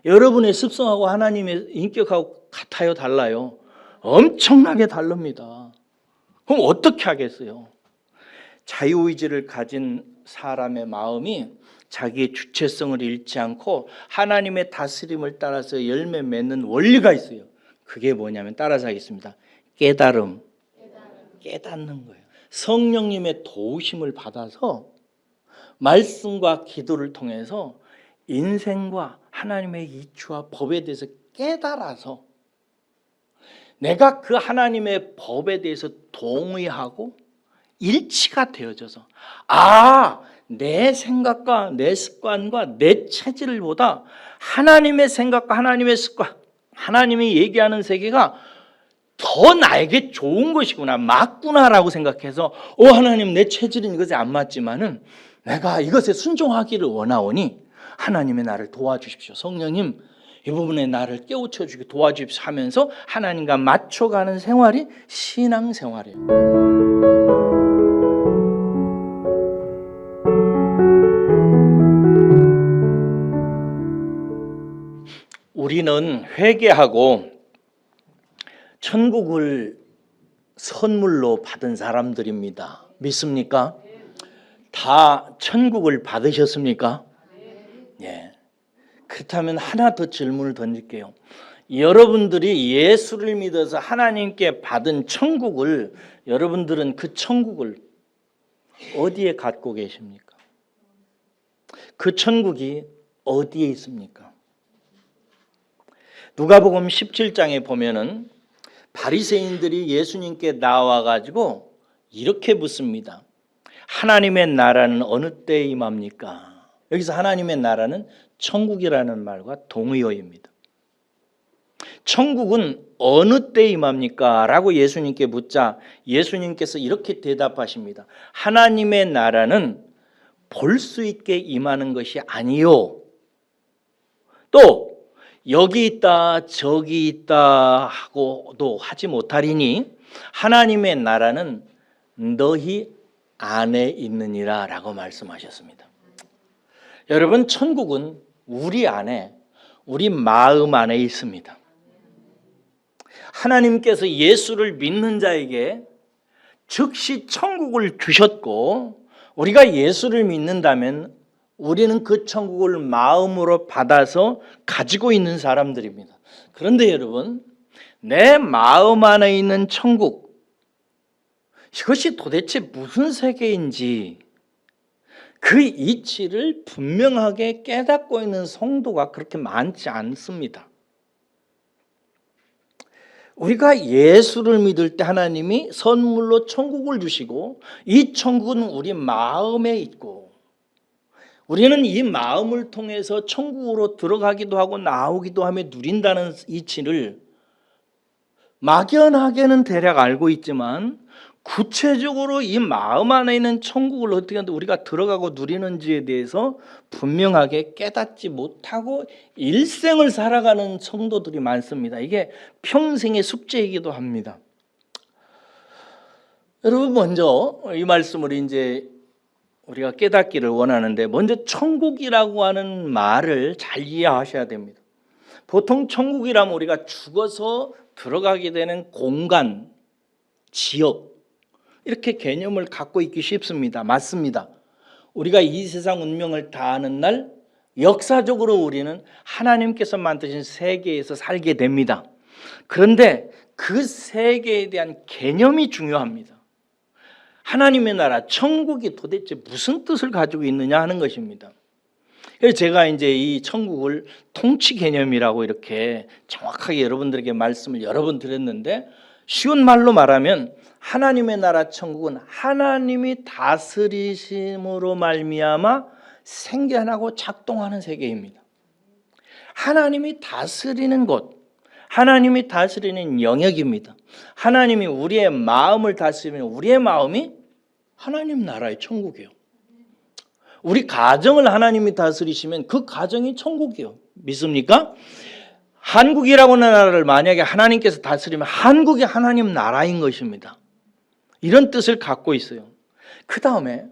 여러분의 습성하고 하나님의 인격하고 같아요, 달라요? 엄청나게 다릅니다. 그럼 어떻게 하겠어요? 자유의지를 가진 사람의 마음이 자기의 주체성을 잃지 않고 하나님의 다스림을 따라서 열매 맺는 원리가 있어요. 그게 뭐냐면 따라서 하겠습니다. 깨달음. 깨닫는 거예요. 성령님의 도우심을 받아서 말씀과 기도를 통해서 인생과 하나님의 이치와 법에 대해서 깨달아서 내가 그 하나님의 법에 대해서 동의하고 일치가 되어져서 내 생각과 내 습관과 내 체질보다 하나님의 생각과 하나님의 습관, 하나님이 얘기하는 세계가 더 나에게 좋은 것이구나, 맞구나라고 생각해서 하나님, 내 체질은 이것에 안 맞지만은 내가 이것에 순종하기를 원하오니 하나님의 나를 도와주십시오. 성령님, 이 부분에 나를 깨우쳐 주기 도와주십시오 하면서 하나님과 맞춰가는 생활이 신앙생활이에요. 우리는 회개하고 천국을 선물로 받은 사람들입니다. 믿습니까? 다 천국을 받으셨습니까? 예. 그렇다면 하나 더 질문을 던질게요. 여러분들이 예수를 믿어서 하나님께 받은 천국을, 여러분들은 그 천국을 어디에 갖고 계십니까? 그 천국이 어디에 있습니까? 누가복음 17장에 보면은 바리새인들이 예수님께 나와 가지고 이렇게 묻습니다. 하나님의 나라는 어느 때에 임합니까? 여기서 하나님의 나라는 천국이라는 말과 동의어입니다. 천국은 어느 때에 임합니까? 라고 예수님께 묻자 예수님께서 이렇게 대답하십니다. 하나님의 나라는 볼 수 있게 임하는 것이 아니요, 또 여기 있다 저기 있다 하고도 하지 못하리니 하나님의 나라는 너희 안에 있느니라 라고 말씀하셨습니다. 여러분, 천국은 우리 안에, 우리 마음 안에 있습니다. 하나님께서 예수를 믿는 자에게 즉시 천국을 주셨고, 우리가 예수를 믿는다면 우리는 그 천국을 마음으로 받아서 가지고 있는 사람들입니다. 그런데 여러분, 내 마음 안에 있는 천국, 이것이 도대체 무슨 세계인지 그 이치를 분명하게 깨닫고 있는 성도가 그렇게 많지 않습니다. 우리가 예수를 믿을 때 하나님이 선물로 천국을 주시고, 이 천국은 우리 마음에 있고, 우리는 이 마음을 통해서 천국으로 들어가기도 하고 나오기도 하며 누린다는 이치를 막연하게는 대략 알고 있지만, 구체적으로 이 마음 안에 있는 천국을 어떻게 우리가 들어가고 누리는지에 대해서 분명하게 깨닫지 못하고 일생을 살아가는 성도들이 많습니다. 이게 평생의 숙제이기도 합니다. 여러분, 먼저 이 말씀을 이제 우리가 깨닫기를 원하는데, 먼저 천국이라고 하는 말을 잘 이해하셔야 됩니다. 보통 천국이라면 우리가 죽어서 들어가게 되는 공간, 지역, 이렇게 개념을 갖고 있기 쉽습니다. 맞습니다. 우리가 이 세상 운명을 다하는 날 역사적으로 우리는 하나님께서 만드신 세계에서 살게 됩니다. 그런데 그 세계에 대한 개념이 중요합니다. 하나님의 나라, 천국이 도대체 무슨 뜻을 가지고 있느냐 하는 것입니다. 그래서 제가 이제 이 천국을 통치 개념이라고 이렇게 정확하게 여러분들에게 말씀을 여러 번 드렸는데, 쉬운 말로 말하면 하나님의 나라 천국은 하나님이 다스리심으로 말미암아 생겨나고 작동하는 세계입니다. 하나님이 다스리는 곳, 하나님이 다스리는 영역입니다. 하나님이 우리의 마음을 다스리면 우리의 마음이 하나님 나라의 천국이에요. 우리 가정을 하나님이 다스리시면 그 가정이 천국이에요. 믿습니까? 한국이라고 하는 나라를 만약에 하나님께서 다스리면 한국이 하나님 나라인 것입니다. 이런 뜻을 갖고 있어요. 그 다음에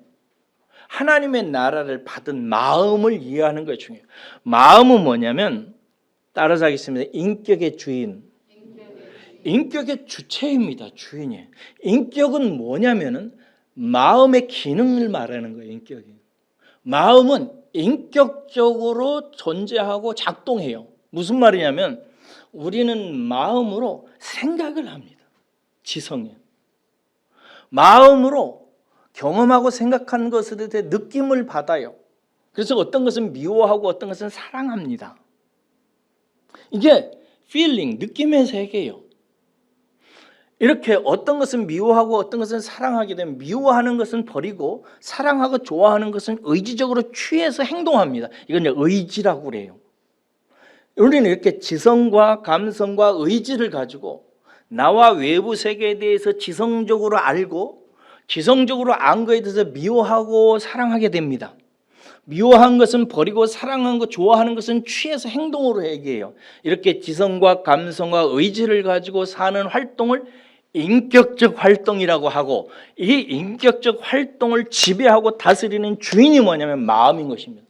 하나님의 나라를 받은 마음을 이해하는 것이 중요해요. 마음은 뭐냐면 따라서 하겠습니다. 인격의 주인. 인격의 주체입니다. 주인이. 인격은 뭐냐면은 마음의 기능을 말하는 거예요. 인격이. 마음은 인격적으로 존재하고 작동해요. 무슨 말이냐면 우리는 마음으로 생각을 합니다. 지성에. 마음으로 경험하고 생각하는 것에 대해 느낌을 받아요. 그래서 어떤 것은 미워하고 어떤 것은 사랑합니다. 이게 feeling, 느낌의 세계예요. 이렇게 어떤 것은 미워하고 어떤 것은 사랑하게 되면 미워하는 것은 버리고 사랑하고 좋아하는 것은 의지적으로 취해서 행동합니다. 이건 이제 의지라고 그래요. 우리는 이렇게 지성과 감성과 의지를 가지고 나와 외부 세계에 대해서 지성적으로 알고 지성적으로 안 거에 대해서 미워하고 사랑하게 됩니다. 미워한 것은 버리고 사랑한 것, 좋아하는 것은 취해서 행동으로 얘기해요. 이렇게 지성과 감성과 의지를 가지고 사는 활동을 인격적 활동이라고 하고, 이 인격적 활동을 지배하고 다스리는 주인이 뭐냐면 마음인 것입니다.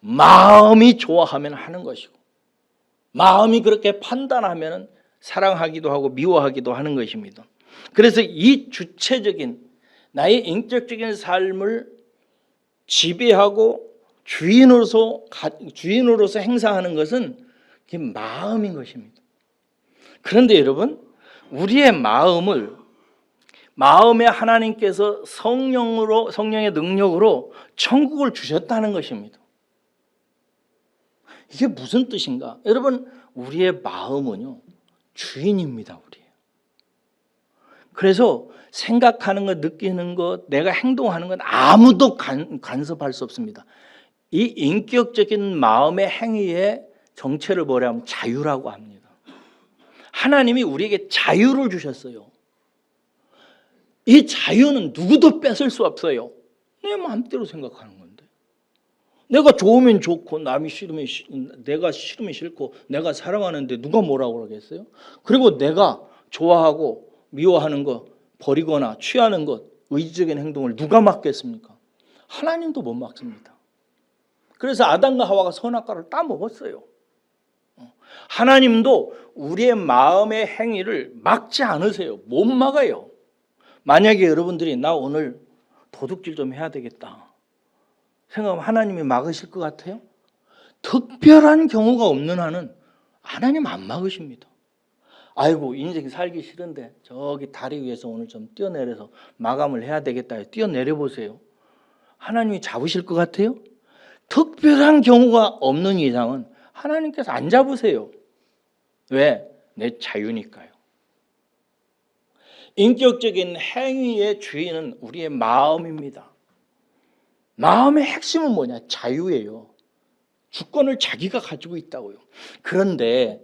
마음이 좋아하면 하는 것이고 마음이 그렇게 판단하면 사랑하기도 하고 미워하기도 하는 것입니다. 그래서 이 주체적인 나의 인격적인 삶을 지배하고 주인으로서 행사하는 것은 그게 마음인 것입니다. 그런데 여러분, 우리의 마음에 하나님께서 성령의 능력으로 천국을 주셨다는 것입니다. 이게 무슨 뜻인가? 여러분, 우리의 마음은요 주인입니다. 우리예요. 그래서 생각하는 것, 느끼는 것, 내가 행동하는 건 아무도 간섭할 수 없습니다. 이 인격적인 마음의 행위의 정체를 뭐냐면 자유라고 합니다. 하나님이 우리에게 자유를 주셨어요. 이 자유는 누구도 뺏을 수 없어요. 내 마음대로 생각하는 건데. 내가 좋으면 좋고 남이 싫으면 내가 싫으면 싫고 내가 사랑하는데 누가 뭐라고 그러겠어요? 그리고 내가 좋아하고 미워하는 것, 버리거나 취하는 것, 의지적인 행동을 누가 막겠습니까? 하나님도 못 막습니다. 그래서 아담과 하와가 선악과를 따먹었어요. 하나님도 우리의 마음의 행위를 막지 않으세요. 못 막아요. 만약에 여러분들이 나 오늘 도둑질 좀 해야 되겠다 생각하면 하나님이 막으실 것 같아요? 특별한 경우가 없는 한은 하나님 안 막으십니다. 아이고 인생 살기 싫은데 저기 다리 위에서 오늘 좀 뛰어내려서 마감을 해야 되겠다. 뛰어내려 보세요. 하나님이 잡으실 것 같아요? 특별한 경우가 없는 이상은 하나님께서 안 잡으세요. 왜? 내 자유니까요. 인격적인 행위의 주인은 우리의 마음입니다. 마음의 핵심은 뭐냐? 자유예요. 주권을 자기가 가지고 있다고요. 그런데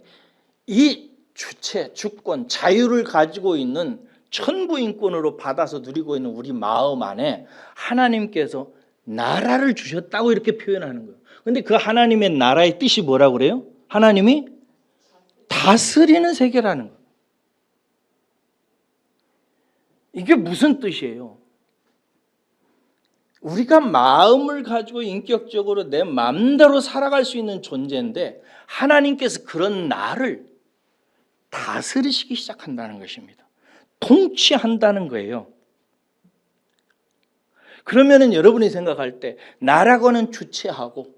이 주체, 주권, 자유를 가지고 있는 천부인권으로 받아서 누리고 있는 우리 마음 안에 하나님께서 나라를 주셨다고 이렇게 표현하는 거예요. 그런데 그 하나님의 나라의 뜻이 뭐라고 그래요? 하나님이 다스리는 세계라는 거예요. 이게 무슨 뜻이에요? 우리가 마음을 가지고 인격적으로 내 마음대로 살아갈 수 있는 존재인데 하나님께서 그런 나를 다스리시기 시작한다는 것입니다. 통치한다는 거예요. 그러면은 여러분이 생각할 때 나라고는 주체하고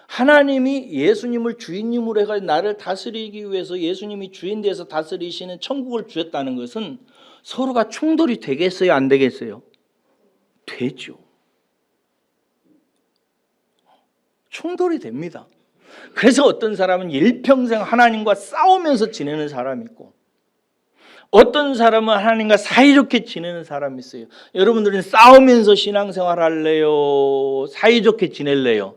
하나님이 예수님을 주인님으로 해가지고 나를 다스리기 위해서 예수님이 주인 돼서 다스리시는 천국을 주셨다는 것은 서로가 충돌이 되겠어요? 안 되겠어요? 되죠. 충돌이 됩니다. 그래서 어떤 사람은 일평생 하나님과 싸우면서 지내는 사람이 있고 어떤 사람은 하나님과 사이좋게 지내는 사람이 있어요. 여러분들은 싸우면서 신앙생활 할래요? 사이좋게 지낼래요?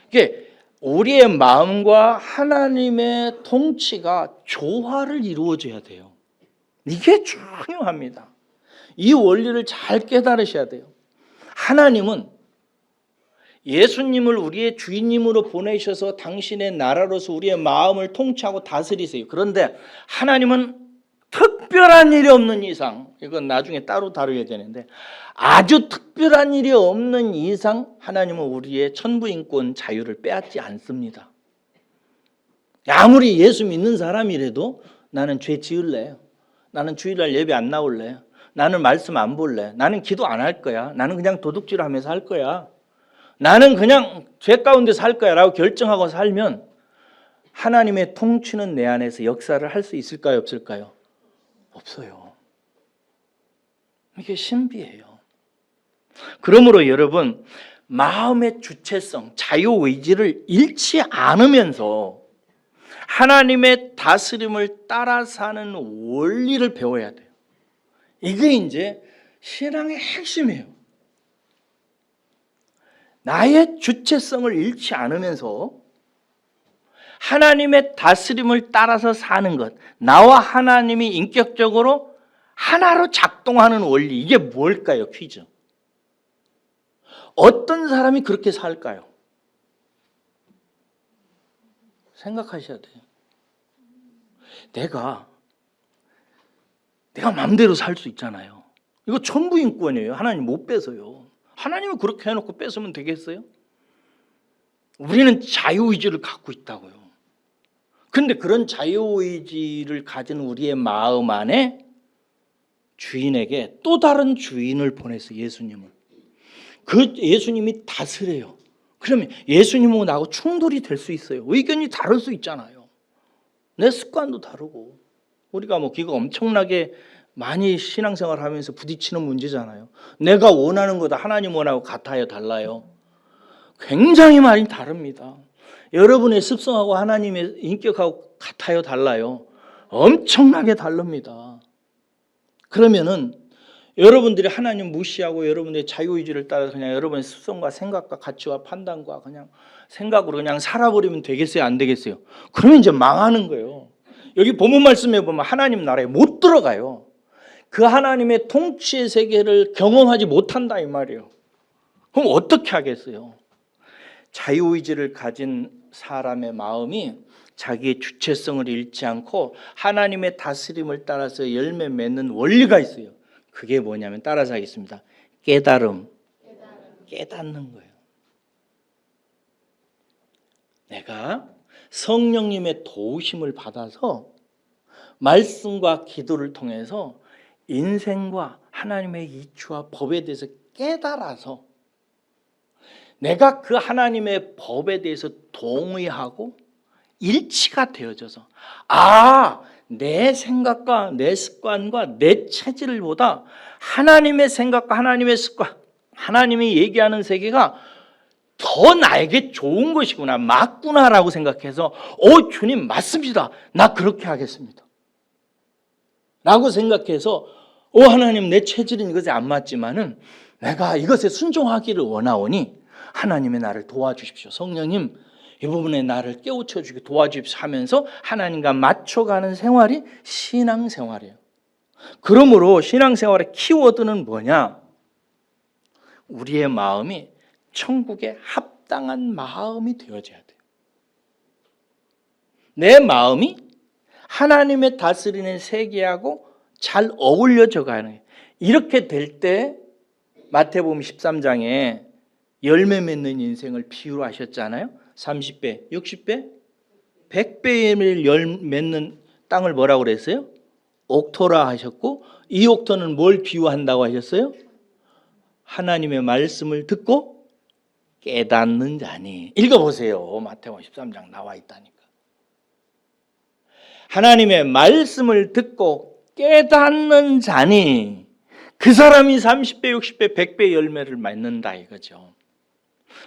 이게 우리의 마음과 하나님의 통치가 조화를 이루어져야 돼요. 이게 중요합니다. 이 원리를 잘 깨달으셔야 돼요. 하나님은 예수님을 우리의 주인님으로 보내셔서 당신의 나라로서 우리의 마음을 통치하고 다스리세요. 그런데 하나님은 특별한 일이 없는 이상, 이건 나중에 따로 다루어야 되는데 아주 특별한 일이 없는 이상 하나님은 우리의 천부인권 자유를 빼앗지 않습니다. 아무리 예수 믿는 사람이라도 나는 죄 지을래. 나는 주일날 예배 안 나올래. 나는 말씀 안 볼래. 나는 기도 안 할 거야. 나는 그냥 도둑질하면서 할 거야. 나는 그냥 죄 가운데 살 거야 라고 결정하고 살면 하나님의 통치는 내 안에서 역사를 할 수 있을까요? 없을까요? 없어요. 이게 신비해요. 그러므로 여러분, 마음의 주체성, 자유의지를 잃지 않으면서 하나님의 다스림을 따라 사는 원리를 배워야 돼요. 이게 이제 신앙의 핵심이에요. 나의 주체성을 잃지 않으면서 하나님의 다스림을 따라서 사는 것, 나와 하나님이 인격적으로 하나로 작동하는 원리, 이게 뭘까요? 퀴즈. 어떤 사람이 그렇게 살까요? 생각하셔야 돼요. 내가 마음대로 살 수 있잖아요. 이거 천부인권이에요. 하나님 못 뺏어요. 하나님은 그렇게 해놓고 뺏으면 되겠어요? 우리는 자유의지를 갖고 있다고요. 근데 그런 자유의지를 가진 우리의 마음 안에 주인에게 또 다른 주인을 보내서 예수님을. 그 예수님이 다스려요. 그러면 예수님하고 나하고 충돌이 될 수 있어요. 의견이 다를 수 있잖아요. 내 습관도 다르고. 우리가 기가 엄청나게 많이 신앙생활 하면서 부딪히는 문제잖아요. 내가 원하는 거다 하나님 원하고 같아요, 달라요? 굉장히 많이 다릅니다. 여러분의 습성하고 하나님의 인격하고 같아요, 달라요? 엄청나게 다릅니다. 그러면은 여러분들이 하나님 무시하고 여러분의 자유의지를 따라서 그냥 여러분의 습성과 생각과 가치와 판단과 그냥 생각으로 그냥 살아버리면 되겠어요, 안 되겠어요? 그러면 이제 망하는 거예요. 여기 본문 말씀에 보면 하나님 나라에 못 들어가요. 그 하나님의 통치의 세계를 경험하지 못한다 이 말이에요. 그럼 어떻게 하겠어요? 자유의지를 가진 사람의 마음이 자기의 주체성을 잃지 않고 하나님의 다스림을 따라서 열매 맺는 원리가 있어요. 그게 뭐냐면 따라서 하겠습니다. 깨달음. 깨닫는 거예요. 내가 성령님의 도우심을 받아서 말씀과 기도를 통해서 인생과 하나님의 이치와 법에 대해서 깨달아서 내가 그 하나님의 법에 대해서 동의하고 일치가 되어져서 내 생각과 내 습관과 내 체질보다 하나님의 생각과 하나님의 습관, 하나님이 얘기하는 세계가 더 나에게 좋은 것이구나, 맞구나라고 생각해서 주님 맞습니다. 나 그렇게 하겠습니다. 라고 생각해서 하나님 내 체질은 이것에 안 맞지만은 내가 이것에 순종하기를 원하오니 하나님의 나를 도와주십시오. 성령님 이 부분에 나를 깨우쳐 주기 도와주십시오 하면서 하나님과 맞춰가는 생활이 신앙생활이에요. 그러므로 신앙생활의 키워드는 뭐냐? 우리의 마음이 천국에 합당한 마음이 되어져야 돼요. 내 마음이 하나님의 다스리는 세계하고 잘 어울려져 가는 거예요. 이렇게 될 때 마태복음 13장에 열매 맺는 인생을 비유로 하셨잖아요. 30배, 60배, 100배를 맺는 땅을 뭐라고 그랬어요? 옥토라 하셨고, 이 옥토는 뭘 비유한다고 하셨어요? 하나님의 말씀을 듣고 깨닫는 자니. 읽어보세요. 마태복음 13장 나와 있다니까. 하나님의 말씀을 듣고 깨닫는 자니 그 사람이 30배, 60배, 100배 열매를 맺는다 이거죠.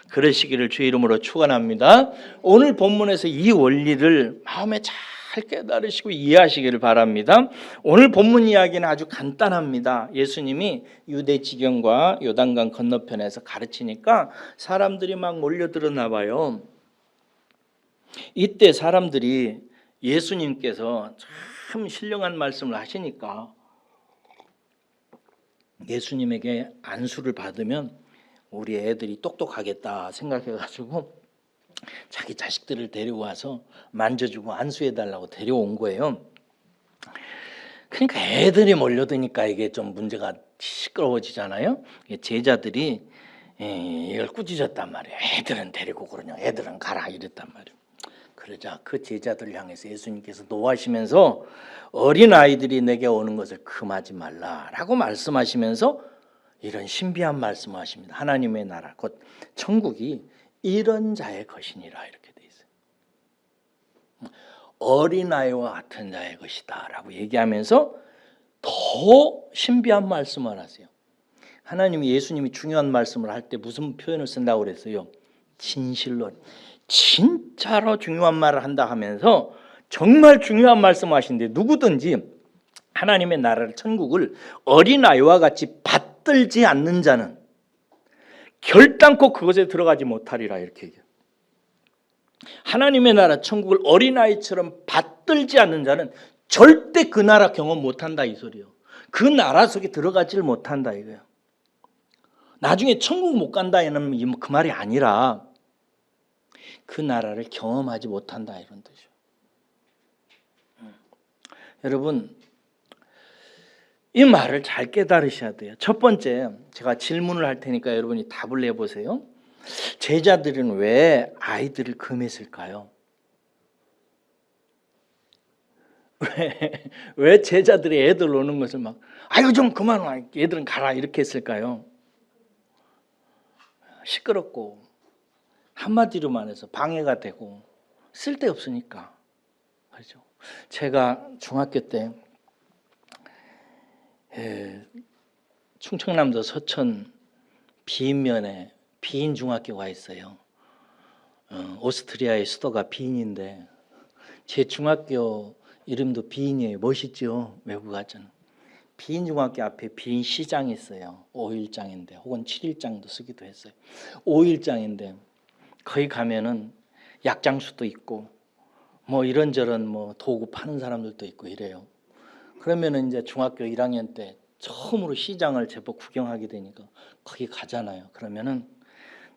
그러시기를 주의 이름으로 축원합니다. 오늘 본문에서 이 원리를 마음에 잘 깨달으시고 이해하시기를 바랍니다. 오늘 본문 이야기는 아주 간단합니다. 예수님이 유대 지경과 요단강 건너편에서 가르치니까 사람들이 막 몰려들었나 봐요. 이때 사람들이 예수님께서 참 신령한 말씀을 하시니까 예수님에게 안수를 받으면 우리 애들이 똑똑하겠다 생각해가지고 자기 자식들을 데려와서 만져주고 안수해달라고 데려온 거예요. 그러니까 애들이 몰려드니까 이게 좀 문제가 시끄러워지잖아요. 제자들이 이걸 꾸짖었단 말이에요. 애들은 데리고 그러냐, 애들은 가라 이랬단 말이에요. 그러자 그 제자들을 향해서 예수님께서 노하시면서 어린아이들이 내게 오는 것을 금하지 말라라고 말씀하시면서 이런 신비한 말씀을 하십니다. 하나님의 나라 곧 천국이 이런 자의 것이니라 이렇게 돼 있어요. 어린아이와 같은 자의 것이다 라고 얘기하면서 더 신비한 말씀을 하세요. 하나님이 예수님이 중요한 말씀을 할 때 무슨 표현을 쓴다고 그랬어요? 진실로, 진짜로 중요한 말을 한다 하면서 정말 중요한 말씀을 하시는데 누구든지 하나님의 나라를 천국을 어린아이와 같이 받들지 않는 자는 결단코 그것에 들어가지 못하리라 이렇게 얘기해요. 하나님의 나라 천국을 어린아이처럼 받들지 않는 자는 절대 그 나라 경험 못한다 이 소리예요. 그 나라 속에 들어가지를 못한다 이거예요. 나중에 천국 못 간다는 그 말이 아니라 그 나라를 경험하지 못한다 이런 뜻이죠. 여러분 이 말을 잘 깨달으셔야 돼요. 첫 번째 제가 질문을 할 테니까 여러분이 답을 내보세요. 제자들은 왜 아이들을 금했을까요? 왜 제자들이 애들 노는 것을 막 아이고 좀 그만 와 얘들은 가라 이렇게 했을까요? 시끄럽고 한마디로 말해서 방해가 되고 쓸데없으니까. 그렇죠. 제가 중학교 때 충청남도 서천 비인면에 비인 중학교가 있어요. 오스트리아의 수도가 비인인데 제 중학교 이름도 비인이에요. 멋있죠? 외국 가전. 비인 중학교 앞에 비인 시장이 있어요. 5일장인데 혹은 7일장도 쓰기도 했어요. 5일장인데 거기 가면은 약장수도 있고 뭐 이런저런 뭐 도구 파는 사람들도 있고 이래요. 그러면은 이제 중학교 1학년 때 처음으로 시장을 제법 구경하게 되니까 거기 가잖아요. 그러면은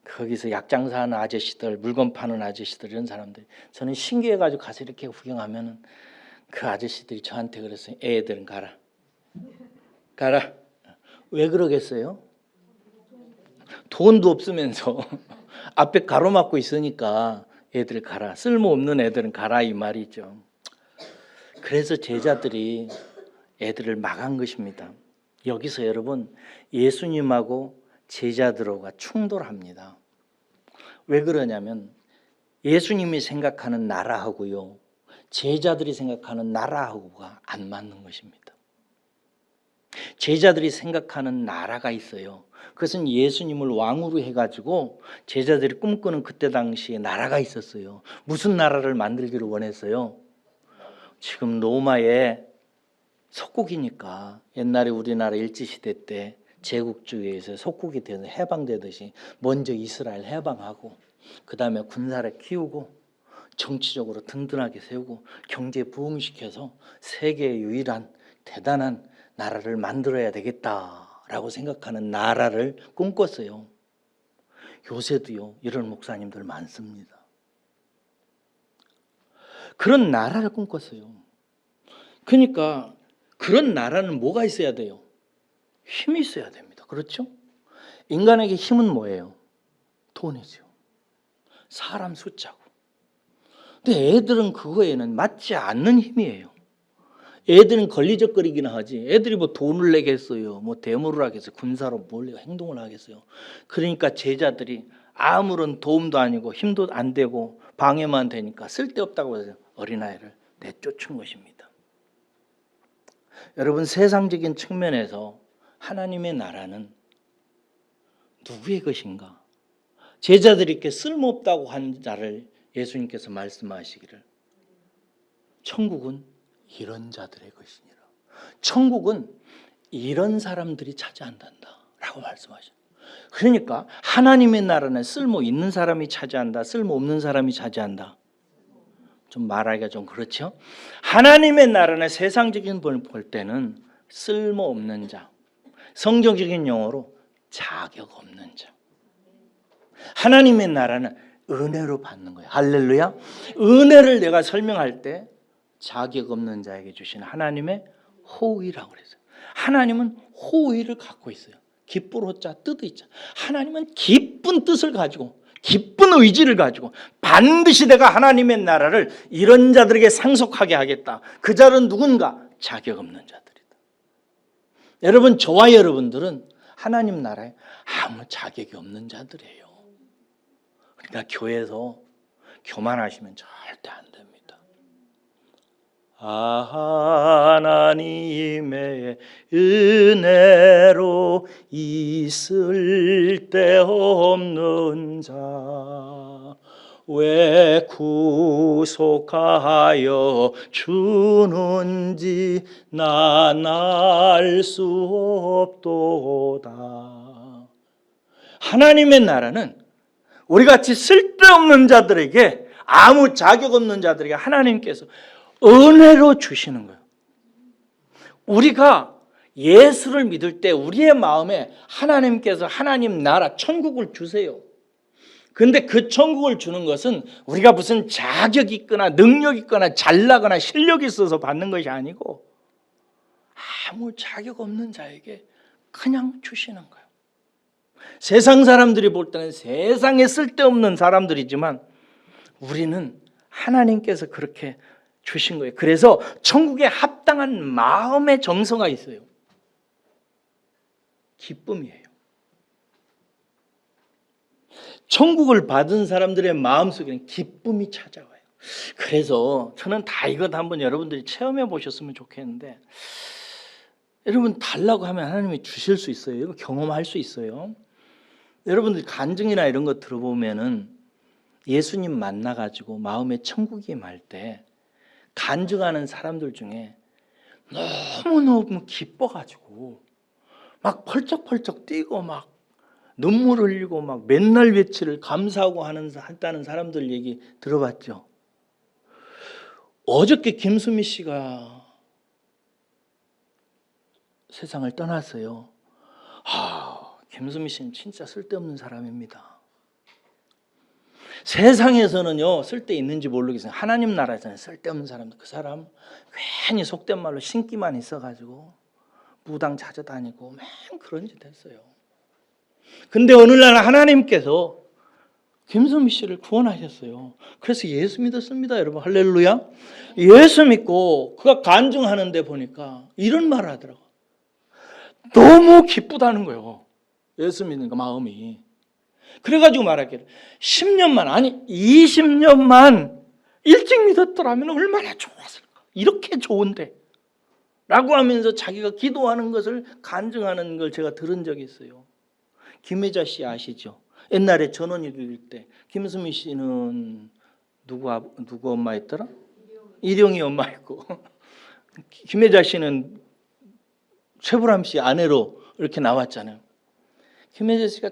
거기서 약장사하는 아저씨들, 물건 파는 아저씨들 이런 사람들 저는 신기해가지고 가서 이렇게 구경하면은 그 아저씨들이 저한테 그랬어요. 애들은 가라. 가라. 왜 그러겠어요? 돈도 없으면서 앞에 가로막고 있으니까 애들 가라. 쓸모없는 애들은 가라 이 말이죠. 그래서 제자들이 애들을 막은 것입니다. 여기서 여러분 예수님하고 제자들과 충돌합니다. 왜 그러냐면 예수님이 생각하는 나라하고요 제자들이 생각하는 나라하고가 안 맞는 것입니다. 제자들이 생각하는 나라가 있어요. 그것은 예수님을 왕으로 해가지고 제자들이 꿈꾸는 그때 당시에 나라가 있었어요. 무슨 나라를 만들기를 원했어요? 지금 로마의 속국이니까 옛날에 우리나라 일제시대 때 제국주의에서 속국이 되서 해방되듯이 먼저 이스라엘 해방하고 그 다음에 군사를 키우고 정치적으로 든든하게 세우고 경제 부흥시켜서 세계의 유일한 대단한 나라를 만들어야 되겠다라고 생각하는 나라를 꿈꿨어요. 요새도요 이런 목사님들 많습니다. 그런 나라를 꿈꿨어요. 그러니까 그런 나라는 뭐가 있어야 돼요? 힘이 있어야 됩니다. 그렇죠? 인간에게 힘은 뭐예요? 돈이죠. 사람 숫자고. 근데 애들은 그거에는 맞지 않는 힘이에요. 애들은 걸리적거리기나 하지. 애들이 뭐 돈을 내겠어요. 뭐 대모를 하겠어요. 군사로 뭘 행동을 하겠어요. 그러니까 제자들이 아무런 도움도 아니고 힘도 안 되고 방해만 되니까 쓸데없다고 해서 어린아이를 내쫓은 것입니다. 여러분 세상적인 측면에서 하나님의 나라는 누구의 것인가? 제자들이 이렇게 쓸모없다고 한 자를 예수님께서 말씀하시기를 천국은 이런 자들의 것이니라. 천국은 이런 사람들이 차지한단다 라고 말씀하셔요. 그러니까 하나님의 나라는 쓸모 있는 사람이 차지한다, 쓸모 없는 사람이 차지한다. 좀 말하기가 좀 그렇죠. 하나님의 나라는 세상적인 볼 때는 쓸모 없는 자, 성경적인 용어로 자격 없는 자. 하나님의 나라는 은혜로 받는 거예요. 할렐루야. 은혜를 내가 설명할 때 자격 없는 자에게 주신 하나님의 호의라고 그랬어요. 하나님은 호의를 갖고 있어요. 기쁠 호자 뜻의 자. 하나님은 기쁜 뜻을 가지고 기쁜 의지를 가지고 반드시 내가 하나님의 나라를 이런 자들에게 상속하게 하겠다. 그 자는 누군가? 자격 없는 자들이다. 여러분, 저와 여러분들은 하나님 나라에 아무 자격이 없는 자들이에요. 그러니까 교회에서 교만하시면 절대 안 됩니다. 하나님의 은혜로 있을 데 없는 자 왜 구속하여 주는지 난 알 수 없도다. 하나님의 나라는 우리같이 쓸데없는 자들에게, 아무 자격 없는 자들에게 하나님께서 은혜로 주시는 거예요. 우리가 예수를 믿을 때 우리의 마음에 하나님께서 하나님 나라 천국을 주세요. 그런데 그 천국을 주는 것은 우리가 무슨 자격이 있거나 능력이 있거나 잘나거나 실력이 있어서 받는 것이 아니고 아무 자격 없는 자에게 그냥 주시는 거예요. 세상 사람들이 볼 때는 세상에 쓸데없는 사람들이지만 우리는 하나님께서 그렇게 주신 거예요. 그래서 천국에 합당한 마음의 정서가 있어요. 기쁨이에요. 천국을 받은 사람들의 마음속에는 기쁨이 찾아와요. 그래서 저는 다 이것 한번 여러분들이 체험해 보셨으면 좋겠는데, 여러분 달라고 하면 하나님이 주실 수 있어요. 이거 경험할 수 있어요. 여러분들 간증이나 이런 거 들어보면은 예수님 만나가지고 마음에 천국이 말 때 간증하는 사람들 중에 너무너무 기뻐가지고 막 펄쩍펄쩍 뛰고 막 눈물 흘리고 막 맨날 며칠을 감사하고 했다는 사람들 얘기 들어봤죠? 어저께 김수미 씨가 세상을 떠났어요. 김수미 씨는 진짜 쓸데없는 사람입니다. 세상에서는요 쓸데 있는지 모르겠어요. 하나님 나라에서는 쓸데없는 사람들, 그 사람 괜히 속된 말로 신기만 있어가지고 무당 찾아다니고 맨 그런 짓 했어요. 근데 어느 날 하나님께서 김수미 씨를 구원하셨어요. 그래서 예수 믿었습니다. 여러분 할렐루야. 예수 믿고 그가 간증하는데 보니까 이런 말을 하더라고요. 너무 기쁘다는 거예요. 예수 믿는 그 마음이. 그래가지고 말하기를 10년만 아니 20년만 일찍 믿었더라면 얼마나 좋았을까. 이렇게 좋은데 라고 하면서 자기가 기도하는 것을 간증하는 걸 제가 들은 적이 있어요. 김혜자 씨 아시죠? 옛날에 전원일 때 김수미 씨는 누구 엄마였더라? 일용이 엄마였고 김혜자 씨는 최불암 씨 아내로 이렇게 나왔잖아요. 김혜자 씨가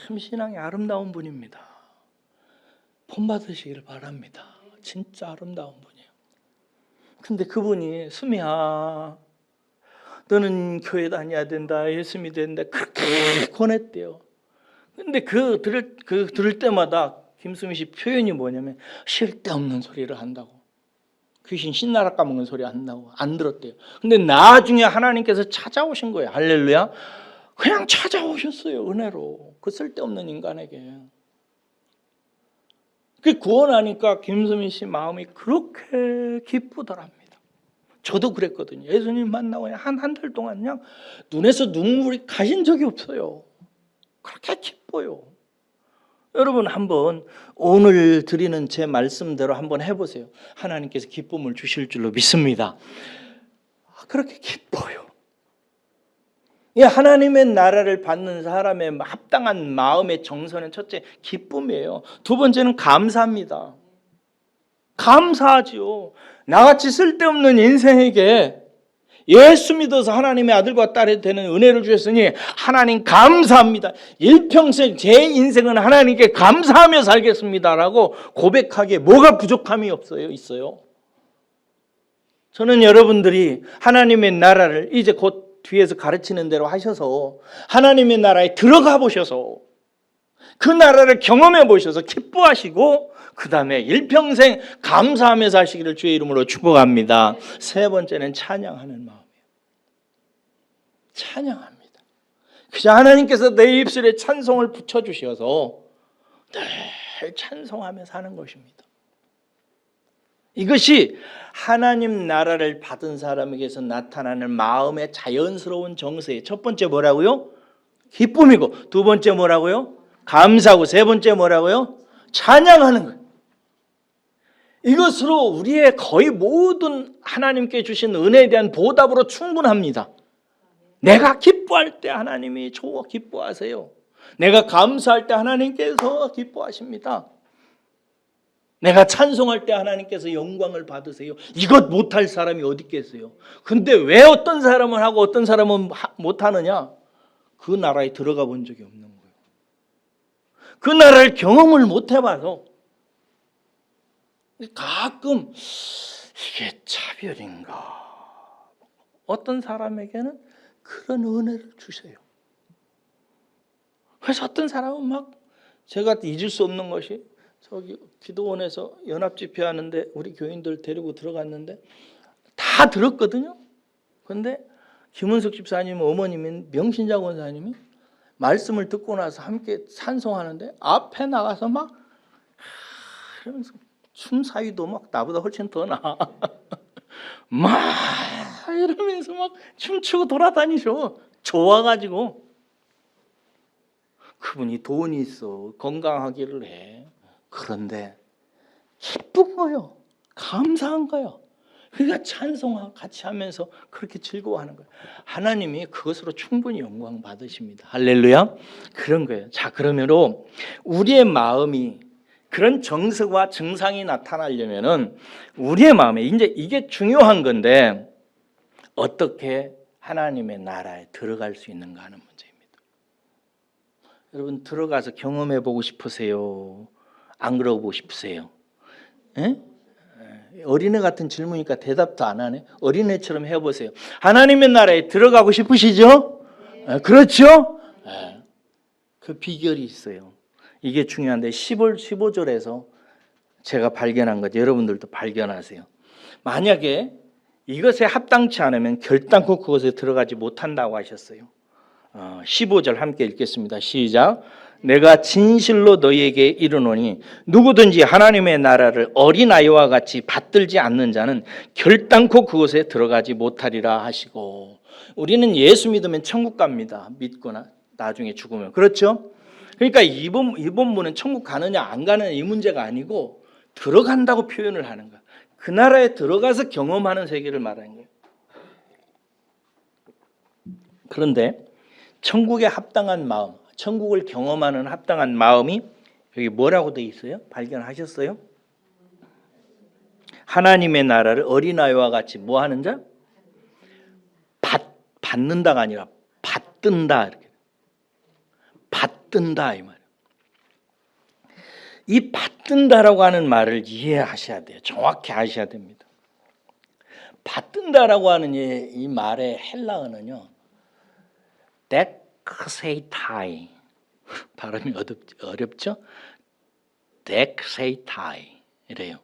참 신앙이 아름다운 분입니다. 본받으시기를 바랍니다. 진짜 아름다운 분이에요. 근데 그분이 수미야 너는 교회 다녀야 된다. 예수 믿어야 된다. 그렇게 권했대요. 근데 들을 때마다 김수미 씨 표현이 뭐냐면 쓸데없는 소리를 한다고. 귀신 신나라 까먹는 소리 한다고. 안 들었대요. 근데 나중에 하나님께서 찾아오신 거예요. 할렐루야. 그냥 찾아오셨어요. 은혜로. 그 쓸데없는 인간에게. 그 구원하니까 김수미 씨 마음이 그렇게 기쁘더랍니다. 저도 그랬거든요. 예수님 만나고 한 달 동안 그냥 눈에서 눈물이 가신 적이 없어요. 그렇게 기뻐요. 여러분 한번 오늘 드리는 제 말씀대로 한번 해보세요. 하나님께서 기쁨을 주실 줄로 믿습니다. 그렇게 기뻐요. 하나님의 나라를 받는 사람의 합당한 마음의 정서는 첫째 기쁨이에요. 두 번째는 감사합니다. 감사하지요. 나같이 쓸데없는 인생에게 예수 믿어서 하나님의 아들과 딸이 되는 은혜를 주셨으니 하나님 감사합니다. 일평생 제 인생은 하나님께 감사하며 살겠습니다라고 고백하기에 뭐가 부족함이 있어요. 저는 여러분들이 하나님의 나라를 이제 곧 뒤에서 가르치는 대로 하셔서 하나님의 나라에 들어가 보셔서 그 나라를 경험해 보셔서 기뻐하시고 그 다음에 일평생 감사하며 사시기를 주의 이름으로 축복합니다. 세 번째는 찬양하는 마음이에요. 찬양합니다. 그저 하나님께서 내 입술에 찬송을 붙여주셔서 늘 찬송하며 사는 것입니다. 이것이 하나님 나라를 받은 사람에게서 나타나는 마음의 자연스러운 정서예요. 첫 번째 뭐라고요? 기쁨이고, 두 번째 뭐라고요? 감사하고, 세 번째 뭐라고요? 찬양하는 거예요. 이것으로 우리의 거의 모든 하나님께 주신 은혜에 대한 보답으로 충분합니다. 내가 기뻐할 때 하나님이 저와 기뻐하세요. 내가 감사할 때 하나님께서 기뻐하십니다. 내가 찬송할 때 하나님께서 영광을 받으세요. 이것 못할 사람이 어디 있겠어요? 근데 왜 어떤 사람은 하고 어떤 사람은 못하느냐? 그 나라에 들어가 본 적이 없는 거예요. 그 나라를 경험을 못 해봐서 가끔 이게 차별인가? 어떤 사람에게는 그런 은혜를 주세요. 그래서 어떤 사람은 막 제가 잊을 수 없는 것이 저기 기도원에서 연합집회 하는데 우리 교인들 데리고 들어갔는데 다 들었거든요. 그런데 김은숙 집사님 어머님인 명신자 권사님이 말씀을 듣고 나서 함께 찬송하는데 앞에 나가서 막 이러면서 춤 사위도 막 나보다 훨씬 더 나아. 막 이러면서 막 춤추고 돌아다니셔. 좋아가지고. 그분이 돈이 있어. 건강하기를 해. 그런데 기쁜 거요. 감사한 거요. 그러니까 찬송하고 같이 하면서 그렇게 즐거워하는 거예요. 하나님이 그것으로 충분히 영광 받으십니다. 할렐루야. 그런 거예요. 자, 그러므로 우리의 마음이 그런 정서와 증상이 나타나려면은 우리의 마음에 이제 이게 중요한 건데 어떻게 하나님의 나라에 들어갈 수 있는가 하는 문제입니다. 여러분 들어가서 경험해 보고 싶으세요? 안 그러고 싶으세요? 에? 어린애 같은 질문이니까 대답도 안 하네. 어린애처럼 해보세요. 하나님의 나라에 들어가고 싶으시죠? 그렇죠? 그 비결이 있어요. 이게 중요한데 15절에서 제가 발견한 거죠. 여러분들도 발견하세요. 만약에 이것에 합당치 않으면 결단코 그것에 들어가지 못한다고 하셨어요. 15절 함께 읽겠습니다. 시작. 내가 진실로 너희에게 이르노니 누구든지 하나님의 나라를 어린아이와 같이 받들지 않는 자는 결단코 그곳에 들어가지 못하리라 하시고, 우리는 예수 믿으면 천국 갑니다. 믿거나 나중에 죽으면. 그렇죠? 그러니까 이 본문은 천국 가느냐 안 가느냐 이 문제가 아니고 들어간다고 표현을 하는 거야. 그 나라에 들어가서 경험하는 세계를 말하는 거예요. 그런데 천국에 합당한 마음, 천국을 경험하는 합당한 마음이 여기 뭐라고 되어 있어요? 발견하셨어요? 하나님의 나라를 어린아이와 같이 뭐 하는 자? 받는다가 아니라 받든다. 이렇게. 받든다 이 말이에요. 이 받든다라고 하는 말을 이해하셔야 돼요. 정확히 아셔야 됩니다. 받든다라고 하는 이 말의 헬라어는요. 덱세이타이, 발음이 어렵죠? 덱세이타이 이래요.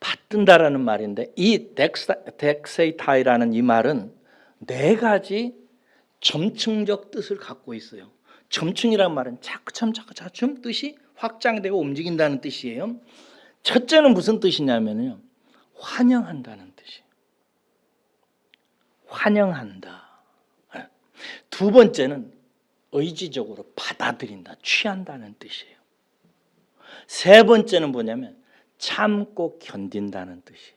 받든다라는 말인데 이 덱세이타이라는 이 말은 네 가지 점층적 뜻을 갖고 있어요. 점층이란 말은 차츰 뜻이 확장되고 움직인다는 뜻이에요. 첫째는 무슨 뜻이냐면요, 환영한다는 뜻이에요. 환영한다. 두 번째는 의지적으로 받아들인다, 취한다는 뜻이에요. 세 번째는 뭐냐면 참고 견딘다는 뜻이에요.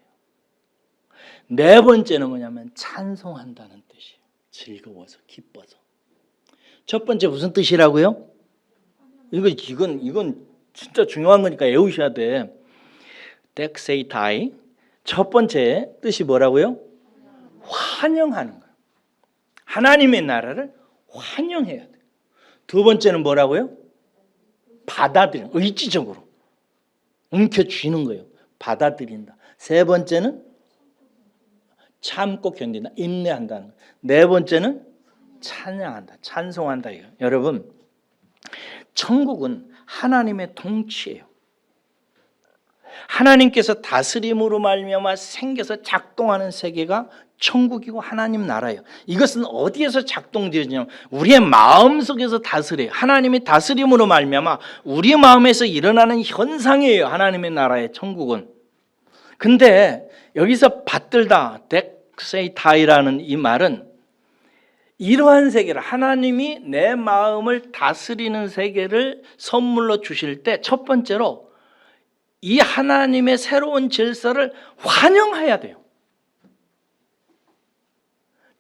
네 번째는 뭐냐면 찬송한다는 뜻이에요. 즐거워서, 기뻐서. 첫 번째 무슨 뜻이라고요? 이건 진짜 중요한 거니까 외우셔야 돼. 덱세이타이. 첫 번째 뜻이 뭐라고요? 환영하는 거예요. 하나님의 나라를 환영해야 돼요. 두 번째는 뭐라고요? 받아들이는, 의지적으로 움켜쥐는 거예요. 받아들인다. 세 번째는 참고 견딘다, 인내한다는 거예요. 네 번째는 찬양한다, 찬송한다. 이거. 여러분, 천국은 하나님의 통치예요. 하나님께서 다스림으로 말미암아 생겨서 작동하는 세계가 천국이고 하나님 나라예요. 이것은 어디에서 작동되느냐면 우리의 마음속에서 다스려요. 하나님이 다스림으로 말미암아 우리 마음에서 일어나는 현상이에요. 하나님의 나라의 천국은. 근데 여기서 받들다, 덱세이타이라는 이 말은 이러한 세계를, 하나님이 내 마음을 다스리는 세계를 선물로 주실 때 첫 번째로 이 하나님의 새로운 질서를 환영해야 돼요.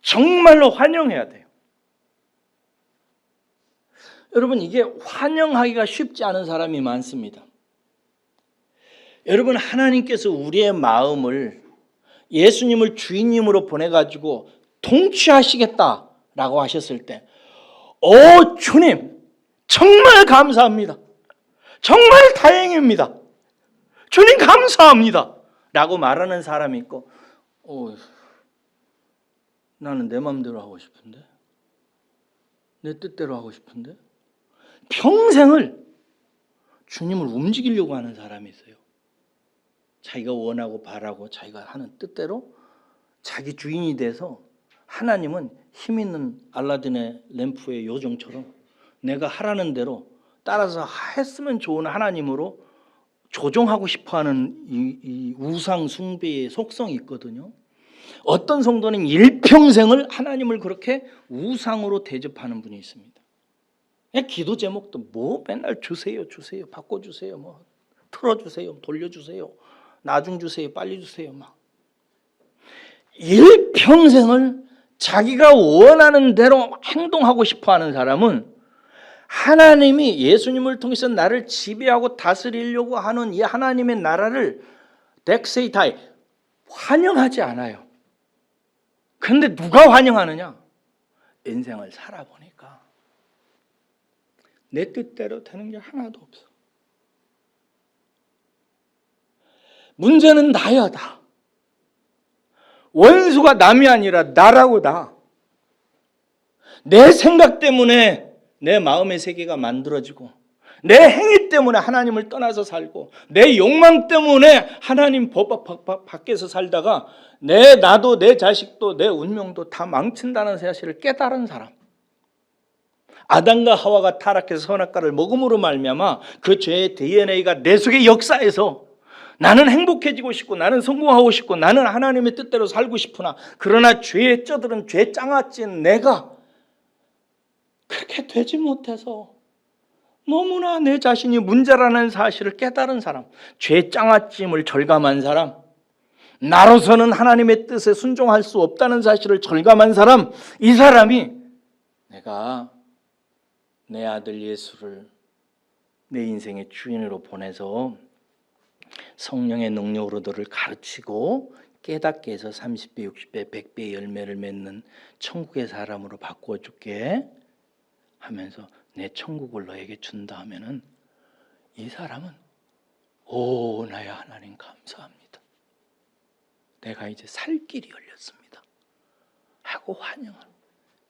정말로 환영해야 돼요. 여러분, 이게 환영하기가 쉽지 않은 사람이 많습니다. 여러분, 하나님께서 우리의 마음을 예수님을 주인님으로 보내가지고 통치하시겠다라고 하셨을 때, 주님, 정말 감사합니다. 정말 다행입니다. 주님 감사합니다. 라고 말하는 사람이 있고, 나는 내 마음대로 하고 싶은데, 내 뜻대로 하고 싶은데, 평생을 주님을 움직이려고 하는 사람이 있어요. 자기가 원하고 바라고 자기가 하는 뜻대로 자기 주인이 돼서, 하나님은 힘 있는 알라딘의 램프의 요정처럼 내가 하라는 대로 따라서 했으면 좋은 하나님으로 조종하고 싶어하는 이 우상 숭배의 속성이 있거든요. 어떤 성도는 일평생을 하나님을 그렇게 우상으로 대접하는 분이 있습니다. 기도 제목도 맨날 주세요, 바꿔주세요, 틀어주세요, 돌려주세요, 나중 주세요, 빨리 주세요. 일평생을 자기가 원하는 대로 행동하고 싶어하는 사람은 하나님이 예수님을 통해서 나를 지배하고 다스리려고 하는 이 하나님의 나라를 덱세이타이 환영하지 않아요. 그런데 누가 환영하느냐? 인생을 살아보니까 내 뜻대로 되는 게 하나도 없어. 문제는 나야, 다. 원수가 남이 아니라 나라고, 나. 내 생각 때문에 내 마음의 세계가 만들어지고, 내 행위 때문에 하나님을 떠나서 살고, 내 욕망 때문에 하나님 법 밖에서 살다가 나도 내 자식도 내 운명도 다 망친다는 사실을 깨달은 사람. 아담과 하와가 타락해서 선악과를 먹음으로 말미암아 그 죄의 DNA가 내 속의 역사에서 나는 행복해지고 싶고, 나는 성공하고 싶고, 나는 하나님의 뜻대로 살고 싶으나, 그러나 죄에 쩌들은 죄 짱아찐 내가 그렇게 되지 못해서 너무나 내 자신이 문제라는 사실을 깨달은 사람, 죄 짱아찜을 절감한 사람, 나로서는 하나님의 뜻에 순종할 수 없다는 사실을 절감한 사람, 이 사람이 내가 내 아들 예수를 내 인생의 주인으로 보내서 성령의 능력으로 너를 가르치고 깨닫게 해서 30배, 60배, 100배의 열매를 맺는 천국의 사람으로 바꿔줄게 하면서 내 천국을 너에게 준다 하면은, 이 사람은 나의 하나님 감사합니다, 내가 이제 살 길이 열렸습니다 하고 환영하는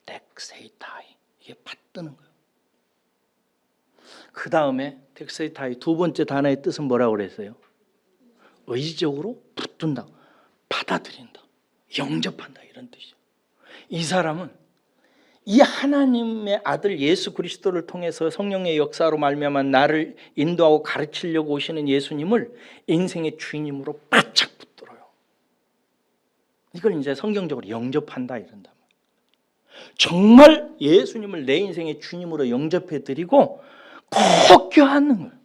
덱세이타이, 이게 받드는 거예요. 그 다음에 덱세이타이 두 번째 단어의 뜻은 뭐라고 그랬어요? 의지적으로 붙든다, 받아들인다, 영접한다, 이런 뜻이죠. 이 사람은 이 하나님의 아들 예수 그리스도를 통해서 성령의 역사로 말미암아 나를 인도하고 가르치려고 오시는 예수님을 인생의 주인님으로 바짝 붙들어요. 이걸 이제 성경적으로 영접한다 이런다. 정말 예수님을 내 인생의 주님으로 영접해드리고 꼭 껴안는 거예요.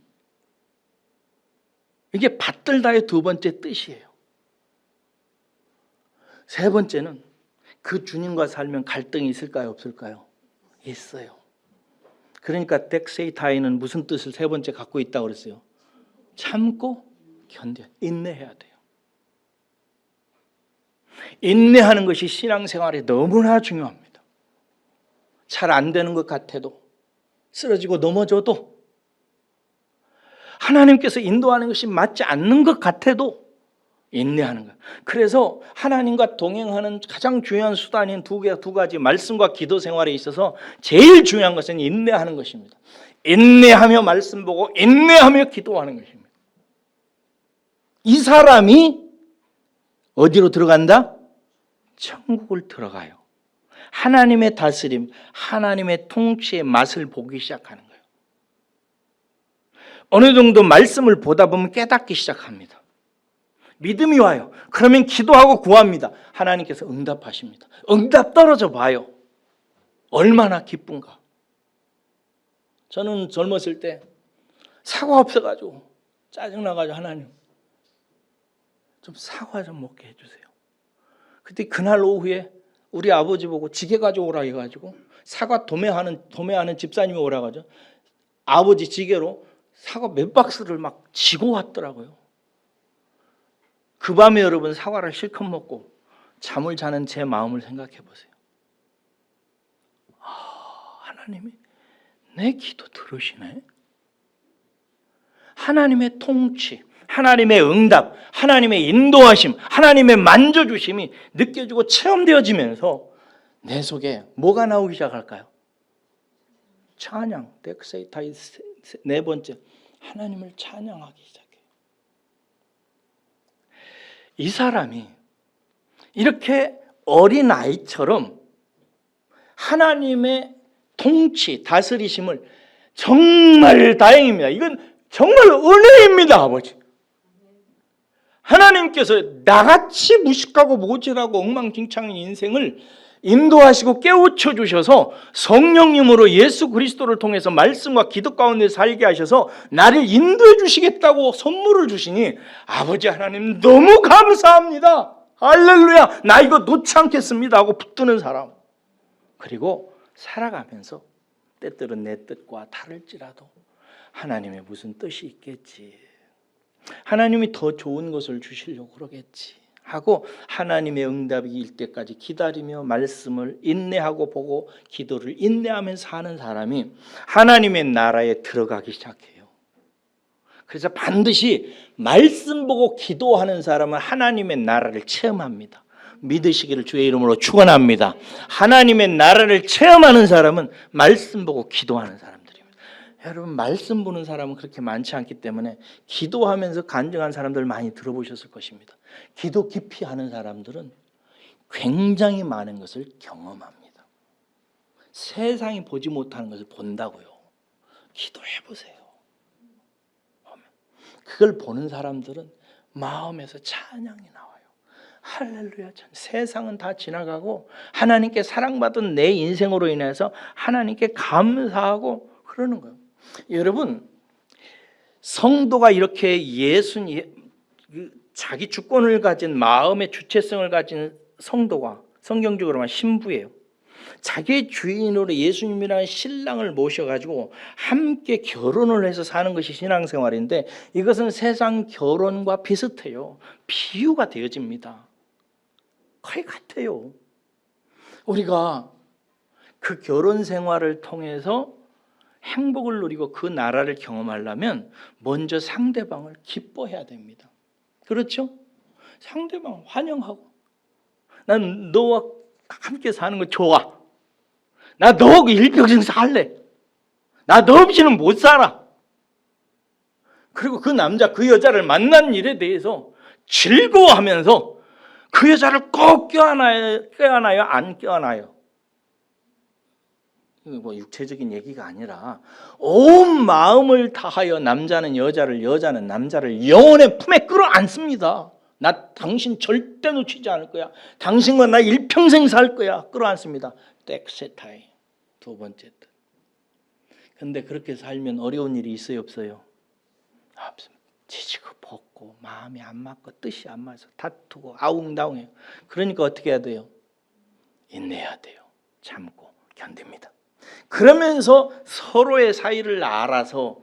이게 받들다의 두 번째 뜻이에요. 세 번째는, 그 주님과 살면 갈등이 있을까요, 없을까요? 있어요. 그러니까 덱세이타이는 무슨 뜻을 세 번째 갖고 있다고 그랬어요? 참고 견뎌, 인내해야 돼요. 인내하는 것이 신앙생활에 너무나 중요합니다. 잘 안 되는 것 같아도, 쓰러지고 넘어져도, 하나님께서 인도하는 것이 맞지 않는 것 같아도 인내하는 거예요. 그래서 하나님과 동행하는 가장 중요한 수단인 두 가지 말씀과 기도 생활에 있어서 제일 중요한 것은 인내하는 것입니다. 인내하며 말씀 보고 인내하며 기도하는 것입니다. 이 사람이 어디로 들어간다? 천국을 들어가요. 하나님의 다스림, 하나님의 통치의 맛을 보기 시작하는 거예요. 어느 정도 말씀을 보다 보면 깨닫기 시작합니다. 믿음이 와요. 그러면 기도하고 구합니다. 하나님께서 응답하십니다. 응답 떨어져 봐요. 얼마나 기쁜가. 저는 젊었을 때 사과 없어가지고 짜증나가지고 하나님 좀 사과 좀 먹게 해주세요. 그때 그날 오후에 우리 아버지 보고 지게 가져오라 해가지고 사과 도매하는 집사님이 오라 가지고 아버지 지게로 사과 몇 박스를 막 지고 왔더라고요. 그 밤에 여러분 사과를 실컷 먹고 잠을 자는 제 마음을 생각해 보세요. 하나님이 내 기도 들으시네. 하나님의 통치, 하나님의 응답, 하나님의 인도하심, 하나님의 만져주심이 느껴지고 체험되어지면서 내 속에 뭐가 나오기 시작할까요? 찬양, 덱세이타이 네 번째, 하나님을 찬양하기 시작해요. 이 사람이 이렇게 어린아이처럼 하나님의 통치, 다스리심을 정말 다행입니다. 이건 정말 은혜입니다, 아버지. 하나님께서 나같이 무식하고 모질하고 엉망진창인 인생을 인도하시고 깨우쳐 주셔서 성령님으로 예수 그리스도를 통해서 말씀과 기도 가운데 살게 하셔서 나를 인도해 주시겠다고 선물을 주시니 아버지 하나님 너무 감사합니다. 할렐루야. 나 이거 놓지 않겠습니다 하고 붙드는 사람. 그리고 살아가면서 때때로 내 뜻과 다를지라도 하나님의 무슨 뜻이 있겠지. 하나님이 더 좋은 것을 주시려고 그러겠지 하고 하나님의 응답이 일 때까지 기다리며 말씀을 인내하고 보고 기도를 인내하면서 사는 사람이 하나님의 나라에 들어가기 시작해요. 그래서 반드시 말씀 보고 기도하는 사람은 하나님의 나라를 체험합니다. 믿으시기를 주의 이름으로 축원합니다. 하나님의 나라를 체험하는 사람은 말씀 보고 기도하는 사람들입니다. 여러분 말씀 보는 사람은 그렇게 많지 않기 때문에 기도하면서 간증한 사람들 많이 들어보셨을 것입니다. 기도 깊이 하는 사람들은 굉장히 많은 것을 경험합니다. 세상이 보지 못하는 것을 본다고요. 기도해 보세요. 그걸 보는 사람들은 마음에서 찬양이 나와요. 할렐루야. 세상은 다 지나가고 하나님께 사랑받은 내 인생으로 인해서 하나님께 감사하고 그러는 거예요. 여러분 성도가 이렇게 자기 주권을 가진 마음의 주체성을 가진 성도가 성경적으로 말하면 신부예요. 자기의 주인으로 예수님이라는 신랑을 모셔가지고 함께 결혼을 해서 사는 것이 신앙생활인데 이것은 세상 결혼과 비슷해요. 비유가 되어집니다. 거의 같아요. 우리가 그 결혼 생활을 통해서 행복을 누리고 그 나라를 경험하려면 먼저 상대방을 기뻐해야 됩니다. 그렇죠? 상대방을 환영하고 난 너와 함께 사는 거 좋아. 나 너하고 일평생 살래. 나 너 없이는 못 살아. 그리고 그 남자 그 여자를 만난 일에 대해서 즐거워하면서 그 여자를 꼭 껴안아요? 안 껴안아요? 뭐 육체적인 얘기가 아니라 온 마음을 다하여 남자는 여자를 여자는 남자를 영혼의 품에 끌어안습니다. 나 당신 절대 놓치지 않을 거야. 당신과 나 일평생 살 거야. 끌어안습니다. 텍세타이 두 번째 뜻. 근데 그렇게 살면 어려운 일이 있어요 없어요? 없습니다. 지지고 볶고 마음이 안 맞고 뜻이 안 맞아서 다투고 아웅다웅해요. 그러니까 어떻게 해야 돼요? 인내해야 돼요. 참고 견딥니다. 그러면서 서로의 사이를 알아서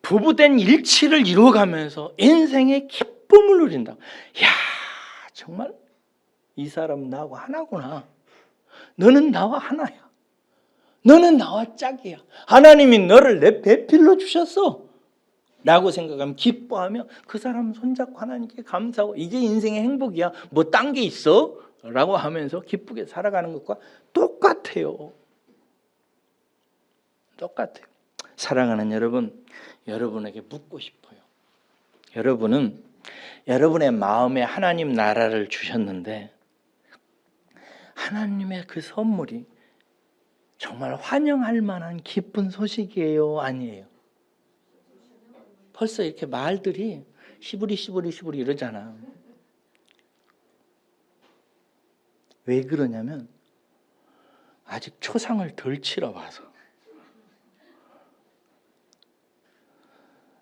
부부된 일치를 이루어가면서 인생의 기쁨을 누린다. 야, 정말 이 사람 나하고 하나구나. 너는 나와 하나야. 너는 나와 짝이야. 하나님이 너를 내 배필로 주셨어 라고 생각하면 기뻐하며 그 사람 손잡고 하나님께 감사하고 이게 인생의 행복이야. 뭐 딴 게 있어? 라고 하면서 기쁘게 살아가는 것과 똑같아요. 똑같아요. 사랑하는 여러분, 여러분에게 묻고 싶어요. 여러분은 여러분의 마음에 하나님 나라를 주셨는데 하나님의 그 선물이 정말 환영할 만한 기쁜 소식이에요, 아니에요? 벌써 이렇게 말들이 시부리 이러잖아. 왜 그러냐면 아직 초상을 덜 치러봐서,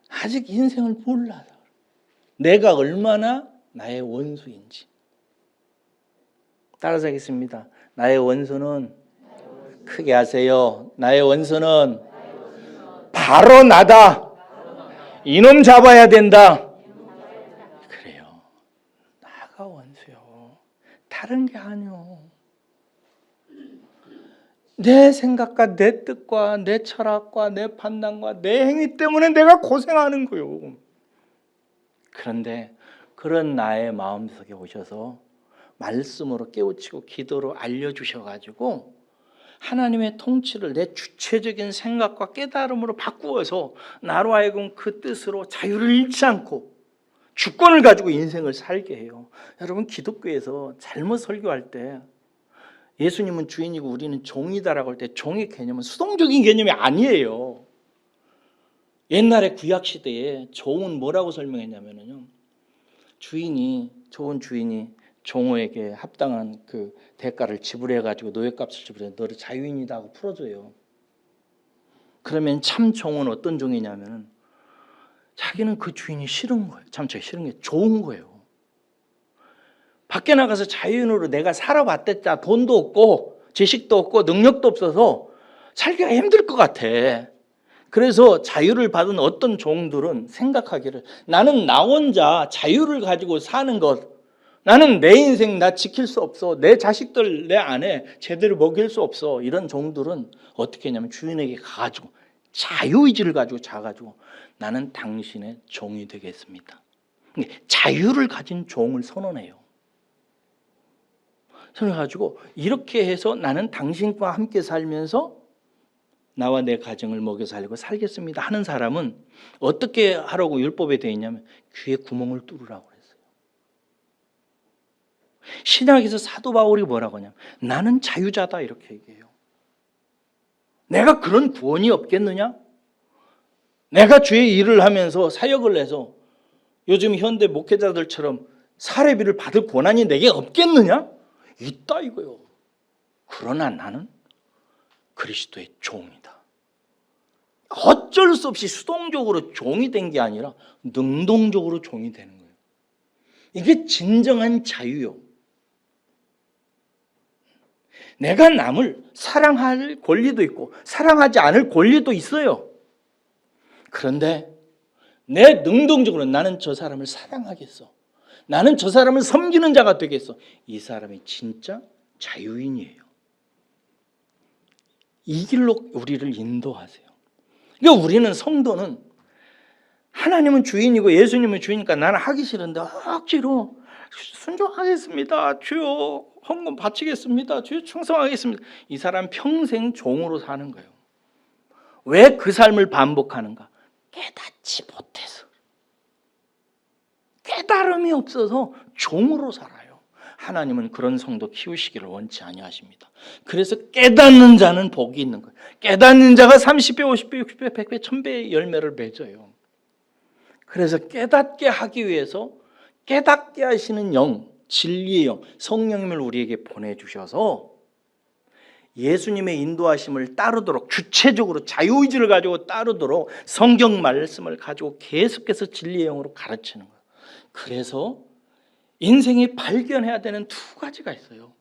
아직 인생을 몰라서, 내가 얼마나 나의 원수인지. 따라서 하겠습니다. 나의 원수는, 크게 하세요, 나의 원수는 바로 나다. 이놈 잡아야 된다. 그래요. 나가 원수요. 다른 게 아니요. 내 생각과 내 뜻과 내 철학과 내 판단과 내 행위 때문에 내가 고생하는 거요. 그런데 그런 나의 마음속에 오셔서 말씀으로 깨우치고 기도로 알려주셔가지고 하나님의 통치를 내 주체적인 생각과 깨달음으로 바꾸어서 나로 하여금 그 뜻으로 자유를 잃지 않고 주권을 가지고 인생을 살게 해요. 여러분, 기독교에서 잘못 설교할 때 예수님은 주인이고 우리는 종이다라고 할 때 종의 개념은 수동적인 개념이 아니에요. 옛날에 구약시대에 종은 뭐라고 설명했냐면요, 좋은 주인이 종에게 합당한 그 대가를 지불해가지고 노예값을 지불해 너를 자유인이다 하고 풀어줘요. 그러면 참 종은 어떤 종이냐면 자기는 그 주인이 싫은 거예요. 참 제일 싫은 게 좋은 거예요. 밖에 나가서 자유인으로 내가 살아봤댔자 돈도 없고 지식도 없고 능력도 없어서 살기가 힘들 것 같아. 그래서 자유를 받은 어떤 종들은 생각하기를, 나는 나 혼자 자유를 가지고 사는 것, 나는 내 인생 나 지킬 수 없어, 내 자식들 내 아내 제대로 먹일 수 없어. 이런 종들은 어떻게 했냐면 주인에게 가가지고 자유의지를 가지고 자가지고 나는 당신의 종이 되겠습니다. 자유를 가진 종을 선언해요. 선언해가지고 이렇게 해서 나는 당신과 함께 살면서 나와 내 가정을 먹여 살리고 살겠습니다 하는 사람은 어떻게 하라고 율법에 되어 있냐면 귀에 구멍을 뚫으라고 그랬어요. 신약에서 사도 바울이 뭐라고 하냐면 나는 자유자다 이렇게 얘기해요. 내가 그런 구원이 없겠느냐? 내가 주의 일을 하면서 사역을 해서 요즘 현대 목회자들처럼 사례비를 받을 권한이 내게 없겠느냐? 있다 이거요. 그러나 나는 그리스도의 종이다. 어쩔 수 없이 수동적으로 종이 된 게 아니라 능동적으로 종이 되는 거예요. 이게 진정한 자유요. 내가 남을 사랑할 권리도 있고 사랑하지 않을 권리도 있어요. 그런데 내 능동적으로 나는 저 사람을 사랑하겠어, 나는 저 사람을 섬기는 자가 되겠어, 이 사람이 진짜 자유인이에요. 이 길로 우리를 인도하세요. 그러니까 우리는 성도는 하나님은 주인이고 예수님은 주인이니까 나는 하기 싫은데 억지로 순종하겠습니다, 주여 헌금 바치겠습니다, 주여 충성하겠습니다. 이 사람 평생 종으로 사는 거예요. 왜 그 삶을 반복하는가? 깨닫지 못해서, 깨달음이 없어서 종으로 살아요. 하나님은 그런 성도 키우시기를 원치 아니하십니다. 그래서 깨닫는 자는 복이 있는 거예요. 깨닫는 자가 30배, 50배, 60배, 100배, 1000배의 열매를 맺어요. 그래서 깨닫게 하기 위해서 깨닫게 하시는 영, 진리의 영, 성령님을 우리에게 보내주셔서 예수님의 인도하심을 따르도록, 주체적으로 자유의지를 가지고 따르도록 성경 말씀을 가지고 계속해서 진리의 영으로 가르치는 거예요. 그래서 인생이 발견해야 되는 두 가지가 있어요.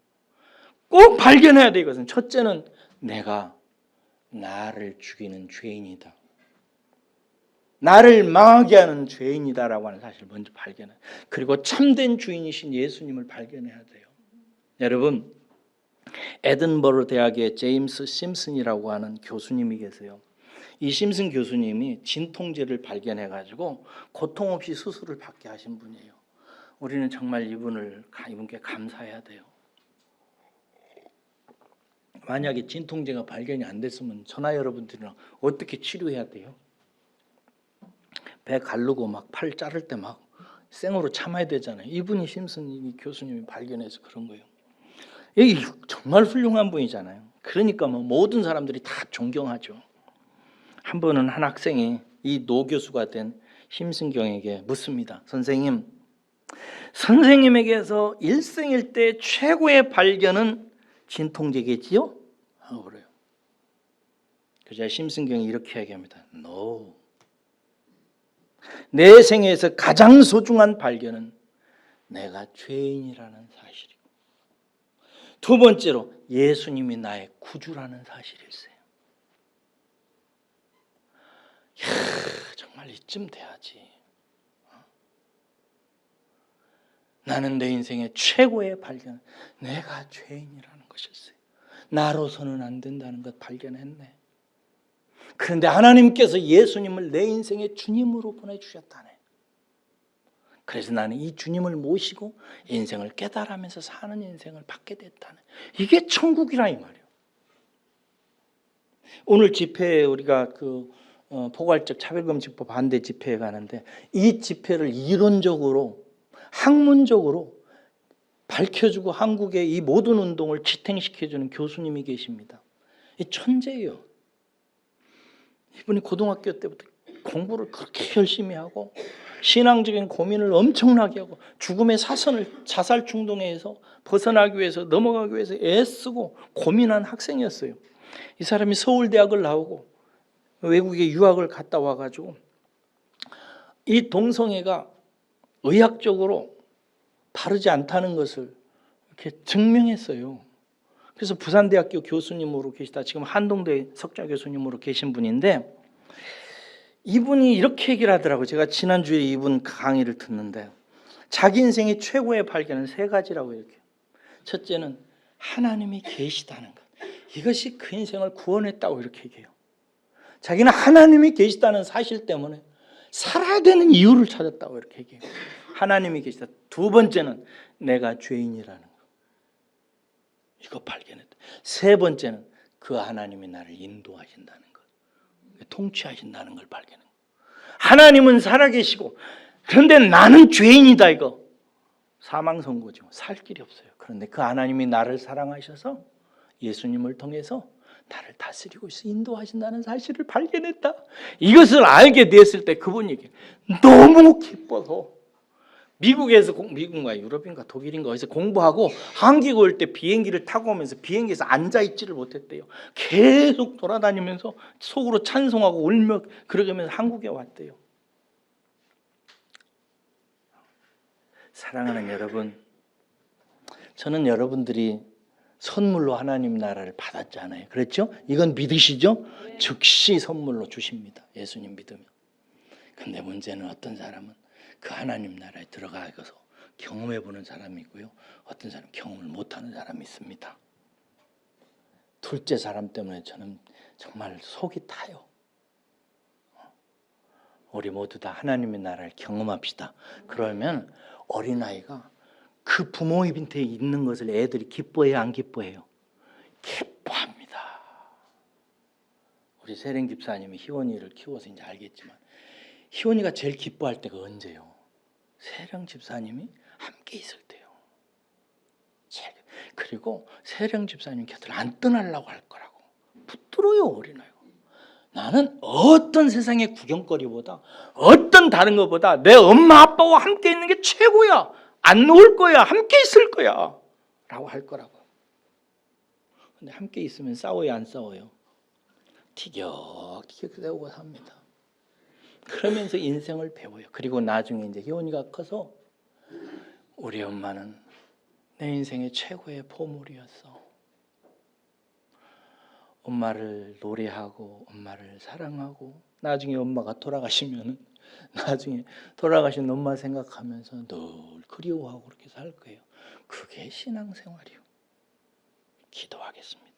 꼭 발견해야 돼. 이것은 첫째는 내가 나를 죽이는 죄인이다, 나를 망하게 하는 죄인이다라고 하는 사실을 먼저 발견해. 그리고 참된 주인이신 예수님을 발견해야 돼요. 여러분, 에든버러 대학의 제임스 심슨이라고 하는 교수님이 계세요. 이 심슨 교수님이 진통제를 발견해가지고 고통 없이 수술을 받게 하신 분이에요. 우리는 정말 이분께 감사해야 돼요. 만약에 진통제가 발견이 안 됐으면 저나 여러분들이랑 어떻게 치료해야 돼요? 배 가르고 막 팔 자를 때 막 생으로 참아야 되잖아요. 이분이 심슨 교수님이 발견해서 그런 거예요. 이 정말 훌륭한 분이잖아요. 그러니까 뭐 모든 사람들이 다 존경하죠. 한 번은 한 학생이 이 노 교수가 된 심승경에게 묻습니다. 선생님에게서 일생일대 최고의 발견은 진통제겠지요? 하고 그래요. 그래서 심승경이 이렇게 얘기합니다. No. 내 생에서 가장 소중한 발견은 내가 죄인이라는 사실이고, 두 번째로 예수님이 나의 구주라는 사실일세요. 정말 이쯤 돼야지. 나는 내 인생의 최고의 발견, 내가 죄인이라는 것이었어요. 나로서는 안 된다는 것 발견했네. 그런데 하나님께서 예수님을 내 인생의 주님으로 보내주셨다네. 그래서 나는 이 주님을 모시고 인생을 깨달으면서 사는 인생을 받게 됐다네. 이게 천국이라 이 말이에요. 오늘 집회에 우리가 포괄적 차별금지법 반대 집회에 가는데, 이 집회를 이론적으로 학문적으로 밝혀주고 한국의 이 모든 운동을 지탱시켜주는 교수님이 계십니다. 이 천재예요. 이분이 고등학교 때부터 공부를 그렇게 열심히 하고 신앙적인 고민을 엄청나게 하고 죽음의 사선을 자살 충동에서 벗어나기 위해서, 넘어가기 위해서 애쓰고 고민한 학생이었어요. 이 사람이 서울대학을 나오고 외국에 유학을 갔다 와가지고 이 동성애가 의학적으로 바르지 않다는 것을 이렇게 증명했어요. 그래서 부산대학교 교수님으로 계시다 지금 한동대 석좌 교수님으로 계신 분인데, 이분이 이렇게 얘기를 하더라고요. 제가 지난주에 이분 강의를 듣는데 자기 인생의 최고의 발견은 세 가지라고 이렇게. 첫째는 하나님이 계시다는 것. 이것이 그 인생을 구원했다고 이렇게 얘기해요. 자기는 하나님이 계시다는 사실 때문에 살아야 되는 이유를 찾았다고 이렇게 얘기해요. 하나님이 계시다. 두 번째는 내가 죄인이라는 것. 이거 발견했다. 세 번째는 그 하나님이 나를 인도하신다는 것. 통치하신다는 걸 발견해요. 하나님은 살아계시고 그런데 나는 죄인이다 이거. 사망 선고죠. 살 길이 없어요. 그런데 그 하나님이 나를 사랑하셔서 예수님을 통해서 나를 다스리고 있어 인도하신다는 사실을 발견했다. 이것을 알게 됐을 때 그분이 너무 기뻐서 미국에서 미국인가 유럽인가 독일인가 어디서 공부하고 한국 올 때 비행기를 타고 오면서 비행기에서 앉아있지를 못했대요. 계속 돌아다니면서 속으로 찬송하고 울며 그러면서 한국에 왔대요. 사랑하는 여러분, 저는 여러분들이 선물로 하나님 나라를 받았잖아요. 그렇죠? 이건 믿으시죠? 즉시 선물로 주십니다. 예수님 믿으면. 근데 문제는 어떤 사람은 그 하나님 나라에 들어가서 경험해 보는 사람이 있고요. 어떤 사람은 경험을 못하는 사람이 있습니다. 둘째 사람 때문에 저는 정말 속이 타요. 우리 모두 다 하나님의 나라를 경험합시다. 그러면 어린아이가 그 부모 밑에 있는 것을 애들이 기뻐해요, 안 기뻐해요? 기뻐합니다. 우리 세령 집사님이 희원이를 키워서 이제 알겠지만 희원이가 제일 기뻐할 때가 언제요? 세령 집사님이 함께 있을 때요. 그리고 세령 집사님 곁을 안 떠나려고 할 거라고. 붙들어요, 어린아이가. 나는 어떤 세상의 구경거리보다 어떤 다른 것보다 내 엄마 아빠와 함께 있는 게 최고야. 안 놓을 거야. 함께 있을 거야. 라고 할 거라고. 근데 함께 있으면 싸워요, 안 싸워요? 티격티격 세우고 삽니다. 그러면서 인생을 배워요. 그리고 나중에 이제 희원이가 커서 우리 엄마는 내 인생의 최고의 보물이었어. 엄마를 노래하고 엄마를 사랑하고 나중에 엄마가 돌아가시면은 나중에 돌아가신 엄마 생각하면서 늘 그리워하고 그렇게 살 거예요. 그게 신앙생활이요. 기도하겠습니다.